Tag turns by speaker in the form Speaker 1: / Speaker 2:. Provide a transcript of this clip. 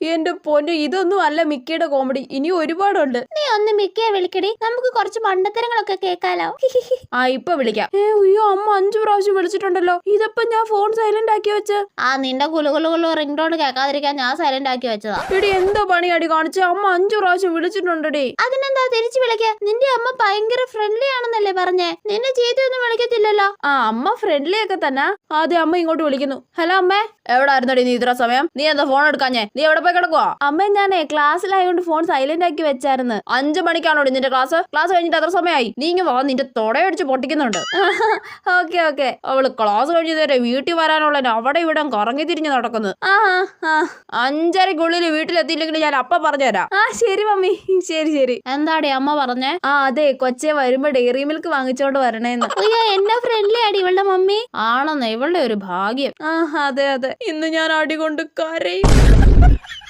Speaker 1: എന്റെ പൊന്നു, ഇതൊന്നും അല്ല മിക്കയുടെ കോമഡി, ഇനി ഒരുപാടുണ്ട്.
Speaker 2: നീ ഒന്ന് മിക്കയെ വിളിക്കടി, നമുക്ക് കുറച്ച് മണ്ടത്തരങ്ങളൊക്കെ കേൾക്കാലോ.
Speaker 1: ഇപ്പൊ വിളിക്കാം. അയ്യോ, അമ്മ 5 പ്രാവശ്യം വിളിച്ചിട്ടുണ്ടല്ലോ. ഇതിപ്പോ ഞാൻ ഫോൺ സൈലന്റ് ആക്കി വെച്ച്.
Speaker 2: നിന്റെ കുലുകുലുകുലു റിംഗ് ടോൺ കേൾക്കാതിരിക്കാൻ ഞാൻ സൈലന്റ് ആക്കി വെച്ചതാ.
Speaker 1: എടി, എന്താ പണിയാടി കാണിച്ച? അമ്മ 5 പ്രാവശ്യം വിളിച്ചിട്ടുണ്ടടി.
Speaker 2: അതിനെന്താ തിരിച്ചു വിളിക്ക? നിന്റെ അമ്മ ഭയങ്കര ഫ്രണ്ട്ലി ആണെന്നല്ലേ പറഞ്ഞേ? നിന്നെ ചീത്തയൊന്നും വിളിക്കത്തില്ലല്ലോ.
Speaker 1: അമ്മ ഫ്രണ്ട്ലി ഒക്കെ തന്നെ. ആദ്യം അമ്മ ഇങ്ങോട്ട് വിളിക്കുന്നു. ഹലോ അമ്മേ, എവിടായിരുന്നടി നീ ഇത്ര സമയം? നീ എന്താ ഫോൺ എടുക്കാഞ്ഞേ? നീ എവിടെ പോയി കിടക്കുവാ? അമ്മ, ഞാനേ ക്ലാസ്സിലായോണ്ട് ഫോൺ സൈലന്റ് ആക്കി വെച്ചായിരുന്നു. 5 മണിക്കാണോ നിന്റെ ക്ലാസ്? ക്ലാസ് കഴിഞ്ഞിട്ട് എത്ര സമയമായി? നീ ഇങ്ങ് വാ, നിന്റെ തൊടയടിച്ച് പൊട്ടിക്കുന്നുണ്ട്. ഓക്കെ. അവള് ക്ലാസ് കഴിഞ്ഞതേ വീട്ടിൽ വരാനുള്ള അവിടെ ഇവിടെ കറങ്ങി തിരിഞ്ഞ് നടക്കുന്നു. 5:30 വീട്ടിലെത്തിയില്ലെങ്കിൽ ഞാൻ അപ്പ പറഞ്ഞുതരാം. ശരി മമ്മി, ശരി.
Speaker 2: എന്താടി അമ്മ പറഞ്ഞേ?
Speaker 1: അതെ, കൊച്ചെ വരുമ്പോ ഡെയറി മിൽക്ക് വാങ്ങിച്ചോണ്ട് വരണേന്ന്.
Speaker 2: അയ്യോ, എന്നെ ഫ്രണ്ട്ലി ആടി ഇവളുടെ മമ്മി.
Speaker 1: ആണെന്ന്, ഇവളുടെ ഒരു ഭാഗ്യം. അതെ, ഇന്ന് ഞാൻ അടി കൊണ്ട് കരയും.